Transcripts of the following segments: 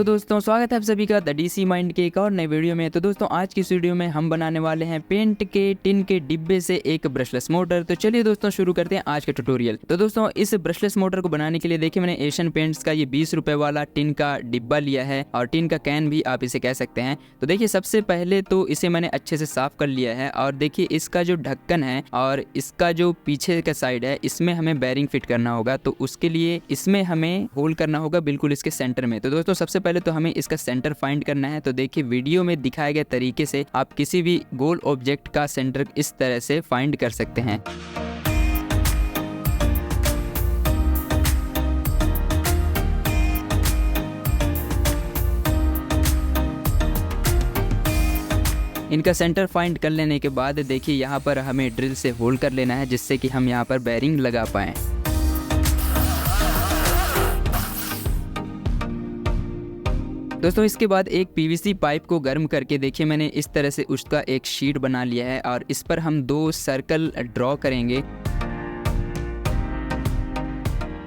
तो दोस्तों स्वागत है आप सभी का द डीसी माइंड के एक और नए वीडियो में। तो दोस्तों आज की इस वीडियो में हम बनाने वाले हैं पेंट के टिन के डिब्बे से एक ब्रशलेस मोटर। तो चलिए दोस्तों शुरू करते हैं आज का ट्यूटोरियल। तो दोस्तों इस ब्रशलेस मोटर को बनाने के लिए देखिए मैंने एशियन पेंट्स का ये 20 रुपए वाला टिन का डिब्बा लिया है और टिन का कैन भी आप इसे कह सकते हैं। तो देखिए सबसे पहले तो इसे मैंने अच्छे से साफ कर लिया है और देखिए इसका जो ढक्कन है और इसका जो पीछे का साइड है इसमें हमें बेरिंग फिट करना होगा। तो उसके लिए इसमें हमें होल करना होगा बिल्कुल इसके सेंटर में। तो दोस्तों सबसे पहले तो हमें इसका सेंटर फाइंड करना है। तो देखिए वीडियो में दिखाए गए तरीके से आप किसी भी गोल ऑब्जेक्ट का सेंटर इस तरह से फाइंड कर सकते हैं। इनका सेंटर फाइंड कर लेने के बाद देखिए यहाँ पर हमें ड्रिल से होल कर लेना है जिससे कि हम यहाँ पर बेरिंग लगा पाएं। दोस्तों इसके बाद एक पीवीसी पाइप को गर्म करके देखिए मैंने इस तरह से उसका एक शीट बना लिया है और इस पर हम 2 सर्कल ड्रॉ करेंगे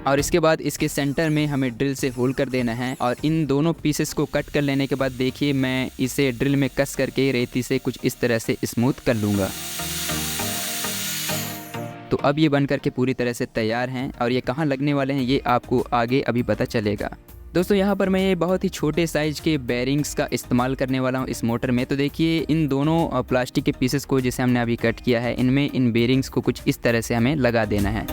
और इसके बाद इसके सेंटर में हमें ड्रिल से होल कर देना है और इन दोनों पीसेस को कट कर लेने के बाद देखिए मैं इसे ड्रिल में कस करके रेती से कुछ इस तरह से स्मूथ कर लूँगा। तो अब ये बन करके पूरी तरह से तैयार हैं और ये कहाँ लगने वाले हैं ये आपको आगे अभी पता चलेगा। दोस्तों यहाँ पर मैं ये बहुत ही छोटे साइज के बेरिंग्स का इस्तेमाल करने वाला हूँ इस मोटर में। तो देखिए इन दोनों प्लास्टिक के पीसेस को जिसे हमने अभी कट किया है इनमें इन बेरिंग्स को कुछ इस तरह से हमें लगा देना है।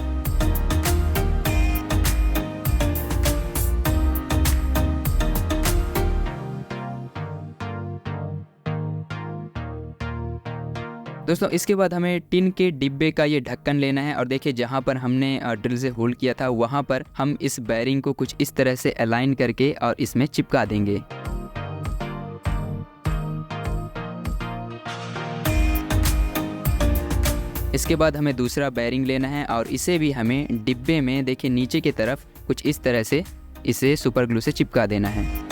दोस्तों इसके बाद हमें टिन के डिब्बे का ये ढक्कन लेना है और देखिए जहाँ पर हमने ड्रिल से होल किया था वहाँ पर हम इस बेरिंग को कुछ इस तरह से अलाइन करके और इसमें चिपका देंगे। इसके बाद हमें दूसरा बेरिंग लेना है और इसे भी हमें डिब्बे में देखिए नीचे की तरफ कुछ इस तरह से इसे सुपर ग्लू से चिपका देना है।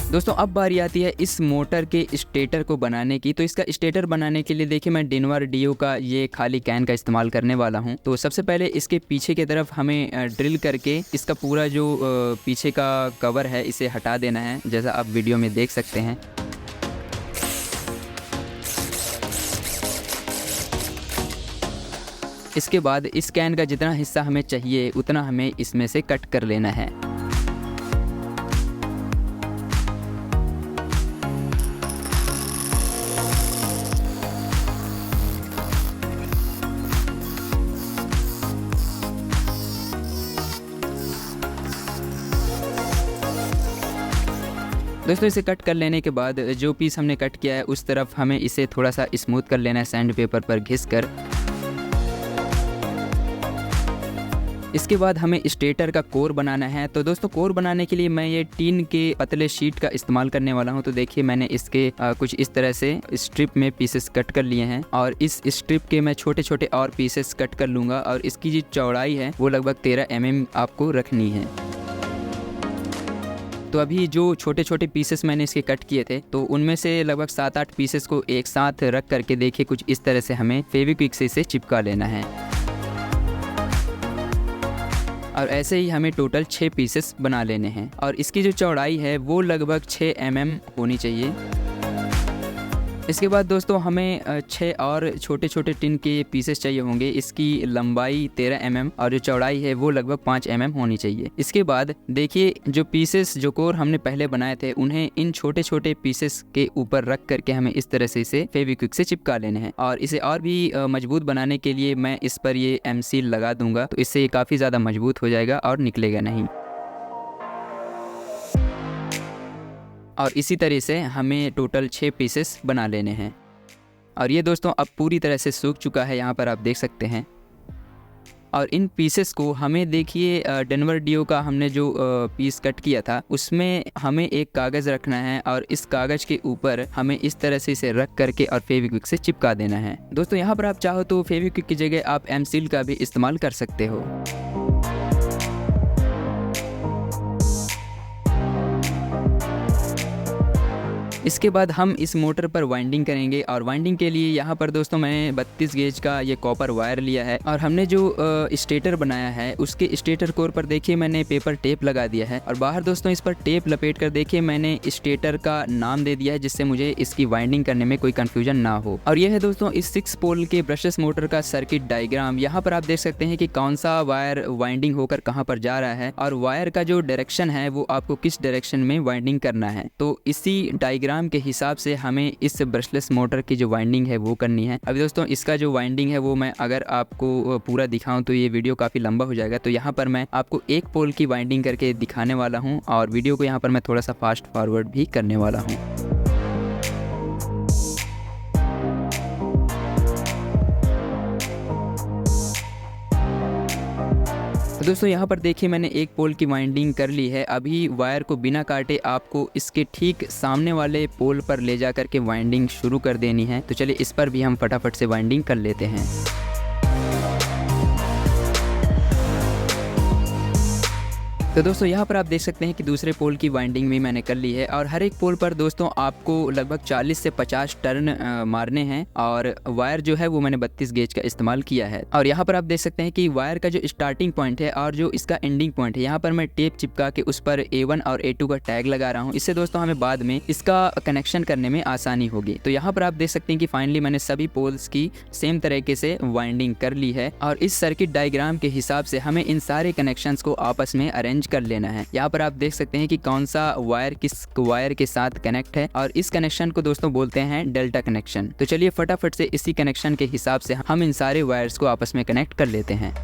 दोस्तों अब बारी आती है इस मोटर के स्टेटर को बनाने की। तो इसका स्टेटर बनाने के लिए देखिए मैं डेनवर डीओ का ये खाली कैन का इस्तेमाल करने वाला हूं। तो सबसे पहले इसके पीछे की तरफ हमें ड्रिल करके इसका पूरा जो पीछे का कवर है इसे हटा देना है जैसा आप वीडियो में देख सकते हैं। इसके बाद इस कैन का जितना हिस्सा हमें चाहिए उतना हमें इसमें से कट कर लेना है। दोस्तों इसे कट कर लेने के बाद जो पीस हमने कट किया है उस तरफ हमें इसे थोड़ा सा स्मूथ कर लेना है सैंड पेपर पर घिसकर। इसके बाद हमें स्टेटर का कोर बनाना है। तो दोस्तों कोर बनाने के लिए मैं ये टीन के पतले शीट का इस्तेमाल करने वाला हूं। तो देखिए मैंने इसके कुछ इस तरह से स्ट्रिप में पीसेस कट कर लिए हैं और इस स्ट्रिप के मैं छोटे छोटे और पीसेस कट कर लूँगा और इसकी जो चौड़ाई है वो लगभग 13 mm आपको रखनी है। तो अभी जो छोटे छोटे पीसेस मैंने इसके कट किए थे तो उनमें से लगभग 7-8 पीसेस को एक साथ रख करके देखिए कुछ इस तरह से हमें फेविक्विक से इसे चिपका लेना है और ऐसे ही हमें टोटल 6 पीसेस बना लेने हैं और इसकी जो चौड़ाई है वो लगभग 6 mm होनी चाहिए। इसके बाद दोस्तों हमें 6 और छोटे छोटे टिन के पीसेस चाहिए होंगे। इसकी लंबाई 13 mm और जो चौड़ाई है वो लगभग 5 mm होनी चाहिए। इसके बाद देखिए जो पीसेस जो कोर हमने पहले बनाए थे उन्हें इन छोटे छोटे पीसेस के ऊपर रख करके हमें इस तरह से इसे फेविक्विक से चिपका लेने हैं और इसे और भी मजबूत बनाने के लिए मैं इस पर ये एम सील लगा दूंगा। तो इससे ये काफ़ी ज़्यादा मजबूत हो जाएगा और निकलेगा नहीं। और इसी तरह से हमें टोटल 6 पीसेस बना लेने हैं और ये दोस्तों अब पूरी तरह से सूख चुका है, यहाँ पर आप देख सकते हैं। और इन पीसेस को हमें देखिए डेनवर डीओ का हमने जो पीस कट किया था उसमें हमें एक कागज़ रखना है और इस कागज़ के ऊपर हमें इस तरह से इसे रख करके और फेविक्विक से चिपका देना है। दोस्तों यहाँ पर आप चाहो तो फेविक्विक की जगह आप एम सील का भी इस्तेमाल कर सकते हो। इसके बाद हम इस मोटर पर वाइंडिंग करेंगे और वाइंडिंग के लिए यहाँ पर दोस्तों मैंने 32 गेज का ये कॉपर वायर लिया है और हमने जो स्टेटर बनाया है उसके स्टेटर कोर पर देखिए मैंने पेपर टेप लगा दिया है और बाहर दोस्तों इस पर टेप लपेट कर देखिए मैंने स्टेटर का नाम दे दिया है जिससे मुझे इसकी वाइंडिंग करने में कोई कंफ्यूजन ना हो। और यह है दोस्तों इस 6 पोल के ब्रशलेस मोटर का सर्किट डायग्राम। यहाँ पर आप देख सकते हैं कि कौन सा वायर वाइंडिंग होकर कहाँ पर जा रहा है और वायर का जो डायरेक्शन है वो आपको किस डायरेक्शन में वाइंडिंग करना है। तो इसी डायग्राम के हिसाब से हमें इस ब्रशलेस मोटर की जो वाइंडिंग है वो करनी है। अभी दोस्तों इसका जो वाइंडिंग है वो मैं अगर आपको पूरा दिखाऊं तो ये वीडियो काफी लंबा हो जाएगा, तो यहाँ पर मैं आपको एक पोल की वाइंडिंग करके दिखाने वाला हूँ और वीडियो को यहाँ पर मैं थोड़ा सा फास्ट फॉरवर्ड भी करने वाला हूँ। तो दोस्तों यहाँ पर देखिए मैंने एक पोल की वाइंडिंग कर ली है। अभी वायर को बिना काटे आपको इसके ठीक सामने वाले पोल पर ले जा कर के वाइंडिंग शुरू कर देनी है। तो चलिए इस पर भी हम फटाफट से वाइंडिंग कर लेते हैं। तो दोस्तों यहाँ पर आप देख सकते हैं कि दूसरे पोल की वाइंडिंग भी मैंने कर ली है और हर एक पोल पर दोस्तों आपको लगभग 40 से 50 टर्न मारने हैं और वायर जो है वो मैंने 32 गेज का इस्तेमाल किया है। और यहाँ पर आप देख सकते हैं कि वायर का जो स्टार्टिंग पॉइंट है और जो इसका एंडिंग पॉइंट है यहाँ पर मैं टेप चिपका के उस पर A1 और A2 का टैग लगा रहा हूँ। इससे दोस्तों हमें बाद में इसका कनेक्शन करने में आसानी होगी। तो यहाँ पर आप देख सकते हैं कि फाइनली मैंने सभी पोल्स की सेम तरीके से वाइंडिंग कर ली है और इस सर्किट डायग्राम के हिसाब से हमें इन सारे कनेक्शंस को आपस में अरेंज कर लेना है। यहाँ पर आप देख सकते हैं कि कौन सा वायर किस वायर के साथ कनेक्ट है और इस कनेक्शन को दोस्तों बोलते हैं डेल्टा कनेक्शन। तो चलिए फटाफट से इसी कनेक्शन के हिसाब से हम इन सारे वायर्स को आपस में कनेक्ट कर लेते हैं।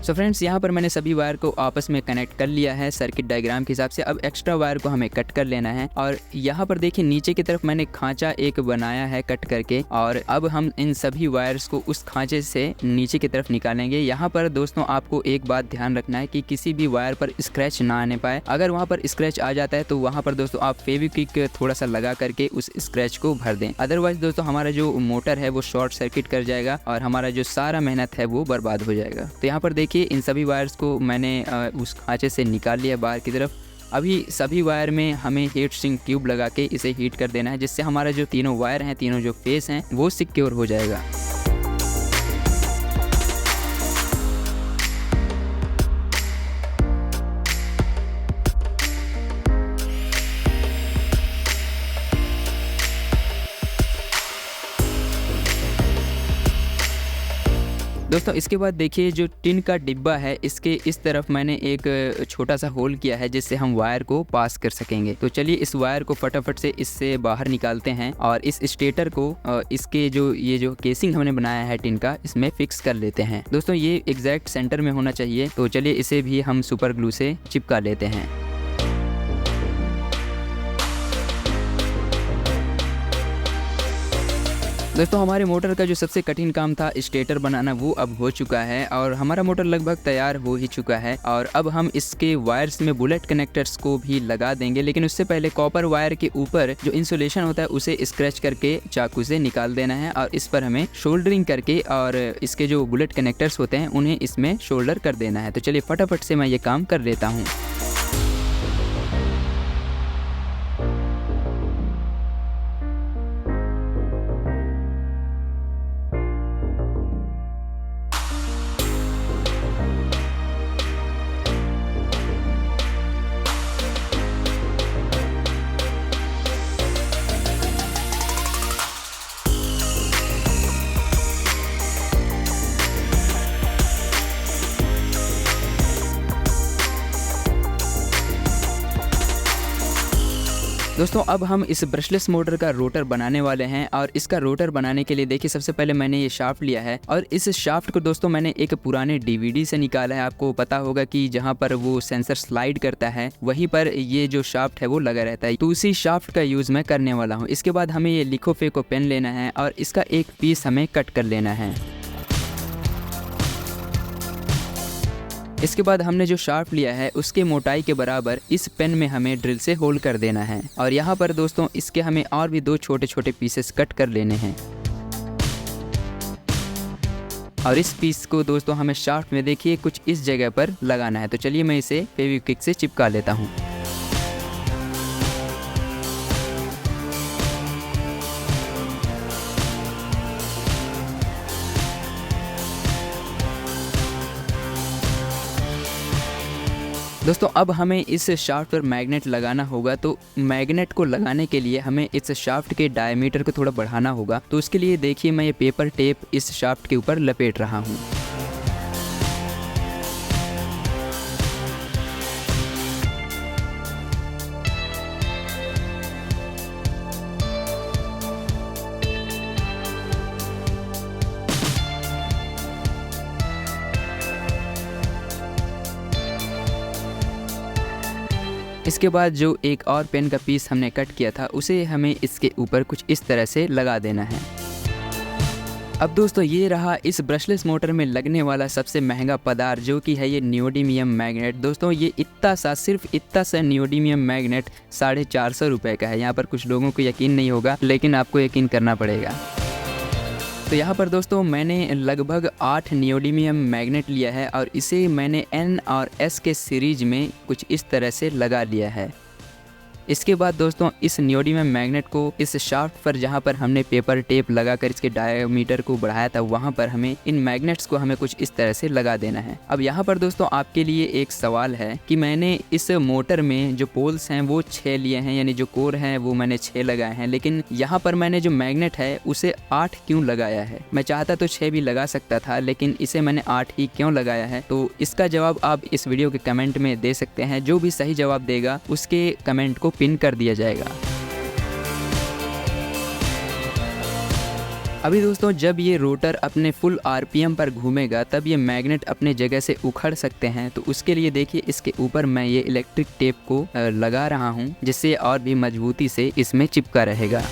सो फ्रेंड्स यहाँ पर मैंने सभी वायर को आपस में कनेक्ट कर लिया है सर्किट डायग्राम के हिसाब से। अब एक्स्ट्रा वायर को हमें कट कर लेना है और यहाँ पर देखिए नीचे की तरफ मैंने खांचा एक बनाया है कट करके और अब हम इन सभी वायर्स को उस खांचे से नीचे की तरफ निकालेंगे। यहाँ पर दोस्तों आपको एक बात ध्यान रखना है कि किसी भी वायर पर स्क्रैच ना आने पाए। अगर वहाँ पर स्क्रैच आ जाता है तो वहाँ पर दोस्तों आप फेविक्विक थोड़ा सा लगा करके उस स्क्रैच को भर दें, अदरवाइज दोस्तों हमारा जो मोटर है वो शॉर्ट सर्किट कर जाएगा और हमारा जो सारा मेहनत है वो बर्बाद हो जाएगा। तो यहाँ पर देखिए इन सभी वायर्स को मैंने उस खांचे से निकाल लिया बाहर की तरफ। अभी सभी वायर में हमें हीट सिंक ट्यूब लगा के इसे हीट कर देना है जिससे हमारा जो तीनों वायर हैं, तीनों जो फेस हैं वो सिक्योर हो जाएगा। दोस्तों इसके बाद देखिए जो टिन का डिब्बा है इसके इस तरफ मैंने एक छोटा सा होल किया है जिससे हम वायर को पास कर सकेंगे। तो चलिए इस वायर को फटाफट से इससे बाहर निकालते हैं और इस स्टेटर को इसके ये जो केसिंग हमने बनाया है टिन का इसमें फिक्स कर लेते हैं। दोस्तों ये एग्जैक्ट सेंटर में होना चाहिए। तो चलिए इसे भी हम सुपर ग्लू से चिपका लेते हैं। दोस्तों हमारे मोटर का जो सबसे कठिन काम था स्टेटर बनाना वो अब हो चुका है और हमारा मोटर लगभग तैयार हो ही चुका है। और अब हम इसके वायर्स में बुलेट कनेक्टर्स को भी लगा देंगे, लेकिन उससे पहले कॉपर वायर के ऊपर जो इंसुलेशन होता है उसे स्क्रैच करके चाकू से निकाल देना है और इस पर हमें शोल्डरिंग करके और इसके जो बुलेट कनेक्टर्स होते हैं उन्हें इसमें शोल्डर कर देना है। तो चलिए फटाफट से मैं ये काम कर लेता हूँ। दोस्तों अब हम इस ब्रशलेस मोटर का रोटर बनाने वाले हैं और इसका रोटर बनाने के लिए देखिए सबसे पहले मैंने ये शाफ्ट लिया है और इस शाफ्ट को दोस्तों मैंने एक पुराने डीवीडी से निकाला है। आपको पता होगा कि जहाँ पर वो सेंसर स्लाइड करता है वहीं पर ये जो शाफ्ट है वो लगा रहता है, तो उसी शाफ्ट का यूज मैं करने वाला हूँ। इसके बाद हमें ये लिखोफेको पेन लेना है और इसका एक पीस हमें कट कर लेना है। इसके बाद हमने जो शार्प लिया है उसके मोटाई के बराबर इस पेन में हमें ड्रिल से होल कर देना है और यहाँ पर दोस्तों इसके हमें और भी 2 छोटे छोटे पीसेस कट कर लेने हैं। और इस पीस को दोस्तों हमें शाफ्ट में देखिए कुछ इस जगह पर लगाना है। तो चलिए मैं इसे फेविक्विक से चिपका लेता हूँ। दोस्तों अब हमें इस शाफ्ट पर मैग्नेट लगाना होगा। तो मैग्नेट को लगाने के लिए हमें इस शाफ्ट के डायमीटर को थोड़ा बढ़ाना होगा। तो उसके लिए देखिए मैं ये पेपर टेप इस शाफ्ट के ऊपर लपेट रहा हूँ। इसके बाद जो एक और पेन का पीस हमने कट किया था उसे हमें इसके ऊपर कुछ इस तरह से लगा देना है। अब दोस्तों ये रहा इस ब्रशलेस मोटर में लगने वाला सबसे महंगा पदार्थ, जो कि है ये नियोडिमियम मैग्नेट। दोस्तों ये सिर्फ इतना सा नियोडिमियम मैग्नेट 450 रुपये का है। यहाँ पर कुछ लोगों को यकीन नहीं होगा, लेकिन आपको यकीन करना पड़ेगा। तो यहाँ पर दोस्तों मैंने लगभग 8 नियोडिमियम मैग्नेट लिया है और इसे मैंने N और S के सीरीज में कुछ इस तरह से लगा लिया है। इसके बाद दोस्तों इस नियोडिमियम मैग्नेट को इस शाफ्ट पर जहाँ पर हमने पेपर टेप लगाकर इसके डायमीटर को बढ़ाया था, वहाँ पर हमें इन मैग्नेट्स को हमें कुछ इस तरह से लगा देना है। अब यहाँ पर दोस्तों आपके लिए एक सवाल है कि मैंने इस मोटर में जो पोल्स हैं वो 6 लिए हैं, यानी जो कोर हैं वो मैंने 6 लगाए हैं, लेकिन यहाँ पर मैंने जो मैग्नेट है उसे 8 क्यों लगाया है? मैं चाहता तो 6 भी लगा सकता था, लेकिन इसे मैंने 8 ही क्यों लगाया है? तो इसका जवाब आप इस वीडियो के कमेंट में दे सकते हैं। जो भी सही जवाब देगा उसके कमेंट को पिन कर दिया जाएगा। अभी दोस्तों जब ये रोटर अपने फुल आरपीएम पर घूमेगा तब ये मैग्नेट अपने जगह से उखड़ सकते हैं। तो उसके लिए देखिए इसके ऊपर मैं ये इलेक्ट्रिक टेप को लगा रहा हूँ, जिससे और भी मजबूती से इसमें चिपका रहेगा।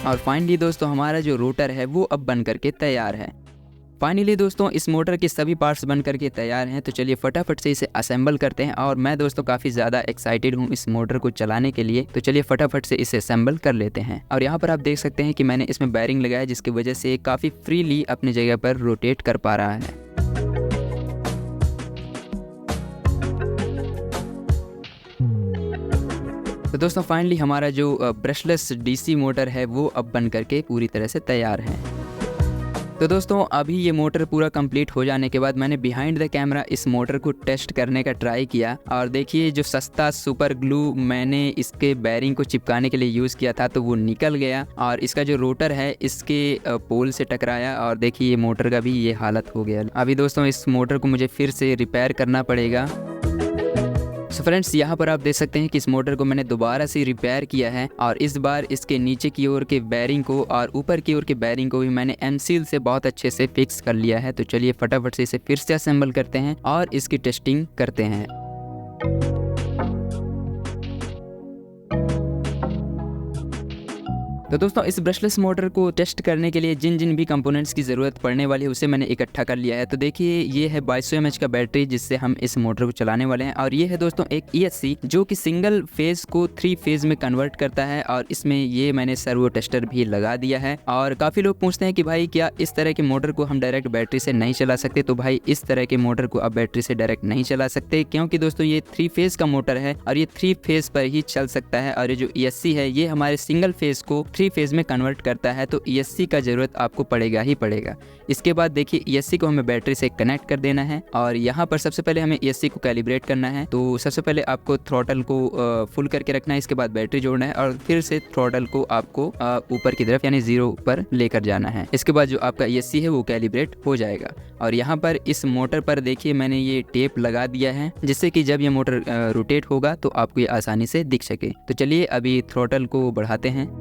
और फाइनली दोस्तों हमारा जो रोटर है वो अब बन करके तैयार है। फाइनली दोस्तों इस मोटर के सभी पार्ट्स बन करके तैयार हैं। तो चलिए फटाफट से इसे असेंबल करते हैं। और मैं दोस्तों काफ़ी ज़्यादा एक्साइटेड हूँ इस मोटर को चलाने के लिए। तो चलिए फटाफट से इसे असेंबल कर लेते हैं। और यहाँ पर आप देख सकते हैं कि मैंने इसमें बैरिंग लगाया, जिसकी वजह से काफ़ी फ्रीली अपनी जगह पर रोटेट कर पा रहा है। तो दोस्तों फाइनली हमारा जो ब्रशलेस डीसी मोटर है वो अब बन करके पूरी तरह से तैयार है। तो दोस्तों अभी ये मोटर पूरा कंप्लीट हो जाने के बाद मैंने बिहाइंड द कैमरा इस मोटर को टेस्ट करने का ट्राई किया। और देखिए जो सस्ता सुपर ग्लू मैंने इसके बैरिंग को चिपकाने के लिए यूज़ किया था तो वो निकल गया, और इसका जो रोटर है इसके पोल से टकराया, और देखिए ये मोटर का भी ये हालत हो गया। अभी दोस्तों इस मोटर को मुझे फिर से रिपेयर करना पड़ेगा। सो फ्रेंड्स यहाँ पर आप देख सकते हैं कि इस मोटर को मैंने दोबारा से रिपेयर किया है, और इस बार इसके नीचे की ओर के बैरिंग को और ऊपर की ओर के बैरिंग को भी मैंने एम-सील से बहुत अच्छे से फिक्स कर लिया है। तो चलिए फटाफट से इसे फिर से असेंबल करते हैं और इसकी टेस्टिंग करते हैं। तो दोस्तों इस ब्रशलेस मोटर को टेस्ट करने के लिए जिन जिन भी कंपोनेंट्स की ज़रूरत पड़ने वाली है उसे मैंने इकट्ठा कर लिया है। तो देखिए ये है 2200 mAh का बैटरी जिससे हम इस मोटर को चलाने वाले हैं, और ये है दोस्तों एक ESC जो कि सिंगल फेज़ को 3 फेज़ में कन्वर्ट करता है, और इसमें ये मैंने सर्वो टेस्टर भी लगा दिया है। और काफ़ी लोग पूछते हैं कि भाई क्या इस तरह के मोटर को हम डायरेक्ट बैटरी से नहीं चला सकते? तो भाई इस तरह के मोटर को आप बैटरी से डायरेक्ट नहीं चला सकते, क्योंकि दोस्तों ये 3 फेज़ का मोटर है और ये 3 फेज़ पर ही चल सकता है। और ये जो ESC है ये हमारे सिंगल फेज़ को 3 फेज़ में कन्वर्ट करता है, तो ESC का ज़रूरत आपको पड़ेगा ही पड़ेगा। इसके बाद देखिए ESC को हमें बैटरी से कनेक्ट कर देना है, और यहाँ पर सबसे पहले हमें ESC को कैलिब्रेट करना है। तो सबसे पहले आपको थ्रॉटल को फुल करके रखना है, इसके बाद बैटरी जोड़ना है, और फिर से थ्रॉटल को आपको ऊपर की तरफ यानी 0 पर लेकर जाना है। इसके बाद जो आपका ESC है वो कैलिब्रेट हो जाएगा। और यहाँ पर इस मोटर पर देखिए मैंने ये टेप लगा दिया है, जिससे कि जब ये मोटर रोटेट होगा तो आपको ये आसानी से दिख सके। तो चलिए अभी थ्रॉटल को बढ़ाते हैं।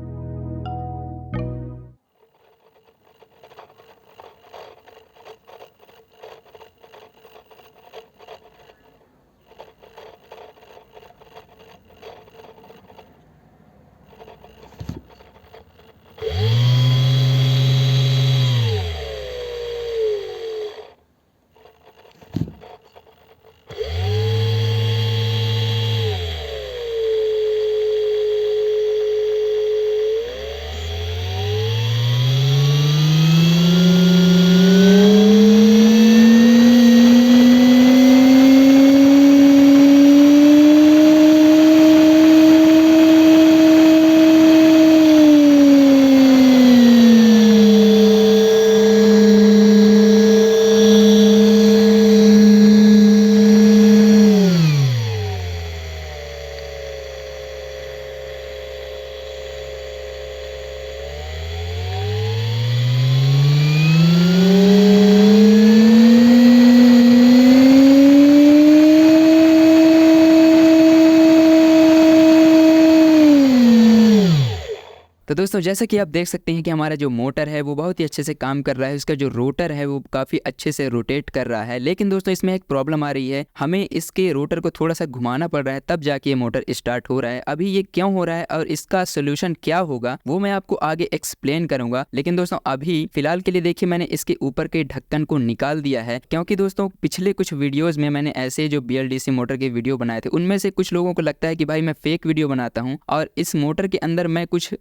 तो दोस्तों जैसा कि आप देख सकते हैं कि हमारा जो मोटर है वो बहुत ही अच्छे से काम कर रहा है, इसका जो रोटर है वो काफ़ी अच्छे से रोटेट कर रहा है। लेकिन दोस्तों इसमें एक प्रॉब्लम आ रही है, हमें इसके रोटर को थोड़ा सा घुमाना पड़ रहा है तब जाके ये मोटर स्टार्ट हो रहा है। अभी ये क्यों हो रहा है और इसका सोल्यूशन क्या होगा वो मैं आपको आगे एक्सप्लेन करूंगा। लेकिन दोस्तों अभी फिलहाल के लिए देखिए मैंने इसके ऊपर के ढक्कन को निकाल दिया है, क्योंकि दोस्तों पिछले कुछ वीडियोस में मैंने ऐसे जो BLDC मोटर के वीडियो बनाए थे उनमें से कुछ लोगों को लगता है कि भाई मैं फेक वीडियो बनाता हूँ और इस मोटर के अंदर मैं कुछ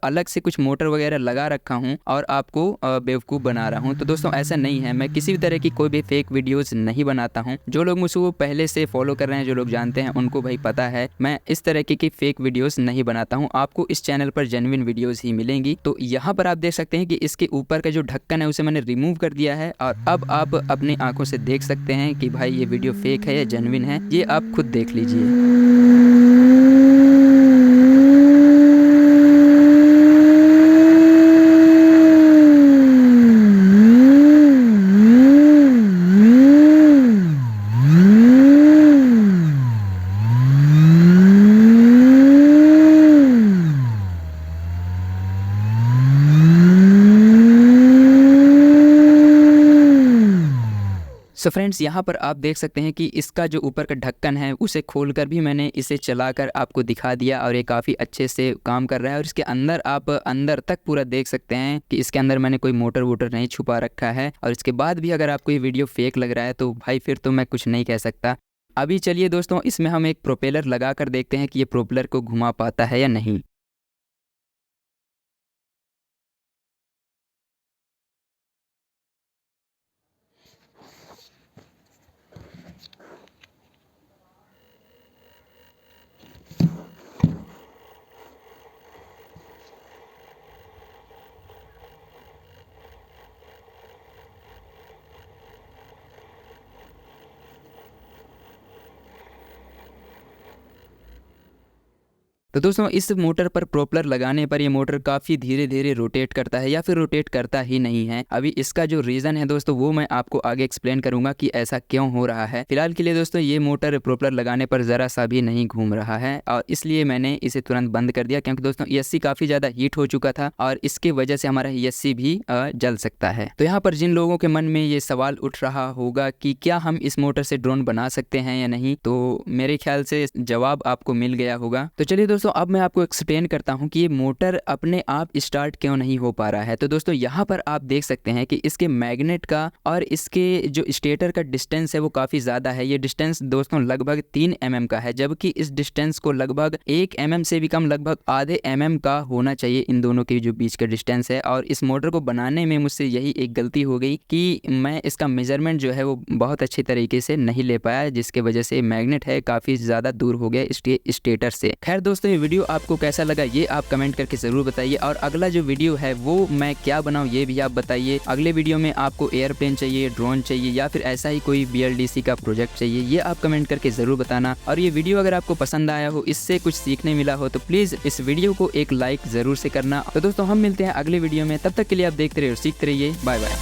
अलग से कुछ मोटर वगैरह लगा रखा हूँ और आपको बेवकूफ़ बना रहा हूँ। तो दोस्तों ऐसा नहीं है, मैं किसी भी तरह की कोई भी फेक वीडियोस नहीं बनाता हूँ। जो लोग मुझको पहले से फॉलो कर रहे हैं, जो लोग जानते हैं उनको भाई पता है मैं इस तरह की फेक वीडियोस नहीं बनाता हूँ। आपको इस चैनल पर जेन्युइन वीडियोस ही मिलेंगी। तो यहाँ पर आप देख सकते हैं कि इसके ऊपर का जो ढक्कन है उसे मैंने रिमूव कर दिया है और अब आप अपनी आंखों से देख सकते हैं कि भाई ये वीडियो फेक है या जेन्युइन है, ये आप खुद देख लीजिए। सो फ्रेंड्स यहाँ पर आप देख सकते हैं कि इसका जो ऊपर का ढक्कन है उसे खोलकर भी मैंने इसे चलाकर आपको दिखा दिया और ये काफ़ी अच्छे से काम कर रहा है। और इसके अंदर आप अंदर तक पूरा देख सकते हैं कि इसके अंदर मैंने कोई मोटर वोटर नहीं छुपा रखा है। और इसके बाद भी अगर आपको ये वीडियो फेक लग रहा है तो भाई फिर तो मैं कुछ नहीं कह सकता। अभी चलिए दोस्तों इसमें हम एक प्रोपेलर लगा कर देखते हैं कि ये प्रोपेलर को घुमा पाता है या नहीं। तो दोस्तों इस मोटर पर प्रोपेलर लगाने पर ये मोटर काफ़ी धीरे धीरे रोटेट करता है या फिर रोटेट करता ही नहीं है। अभी इसका जो रीज़न है दोस्तों वो मैं आपको आगे एक्सप्लेन करूंगा कि ऐसा क्यों हो रहा है। फिलहाल के लिए दोस्तों ये मोटर प्रोपेलर लगाने पर ज़रा सा भी नहीं घूम रहा है और इसलिए मैंने इसे तुरंत बंद कर दिया, क्योंकि दोस्तों ESC काफ़ी ज़्यादा हीट हो चुका था और इसकी वजह से हमारा ESC भी जल सकता है। तो यहाँ पर जिन लोगों के मन में ये सवाल उठ रहा होगा कि क्या हम इस मोटर से ड्रोन बना सकते हैं या नहीं, तो मेरे ख्याल से जवाब आपको मिल गया होगा। तो चलिए दोस्तों अब मैं आपको एक्सप्लेन करता हूं कि ये मोटर अपने आप स्टार्ट क्यों नहीं हो पा रहा है। तो दोस्तों यहाँ पर आप देख सकते हैं कि इसके मैग्नेट का और इसके जो स्टेटर का डिस्टेंस है वो काफ़ी ज़्यादा है। ये डिस्टेंस दोस्तों लगभग 3 mm का है, जबकि इस डिस्टेंस को लगभग 1 mm से भी कम, लगभग आधे mm का होना चाहिए इन दोनों के जो बीच का डिस्टेंस है। और इस मोटर को बनाने में मुझसे यही एक गलती हो गई कि मैं इसका मेजरमेंट जो है वो बहुत अच्छी तरीके से नहीं ले पाया, जिसके वजह से मैग्नेट है काफ़ी ज़्यादा दूर हो गया इसके स्टेटर से। खैर दोस्तों ये वीडियो आपको कैसा लगा ये आप कमेंट करके ज़रूर बताइए, और अगला जो वीडियो है वो मैं क्या बनाऊं ये भी आप बताइए। अगले वीडियो में आपको एयरप्लेन चाहिए, ड्रोन चाहिए या फिर ऐसा ही कोई BLDC का प्रोजेक्ट चाहिए, ये आप कमेंट करके ज़रूर बताना। और ये वीडियो अगर आपको पसंद आया हो, इससे कुछ सीखने मिला हो, तो प्लीज़ इस वीडियो को एक लाइक ज़रूर से करना। तो दोस्तों हम मिलते हैं अगले वीडियो में, तब तक के लिए आप देखते रहिए और सीखते रहिए। Bye bye.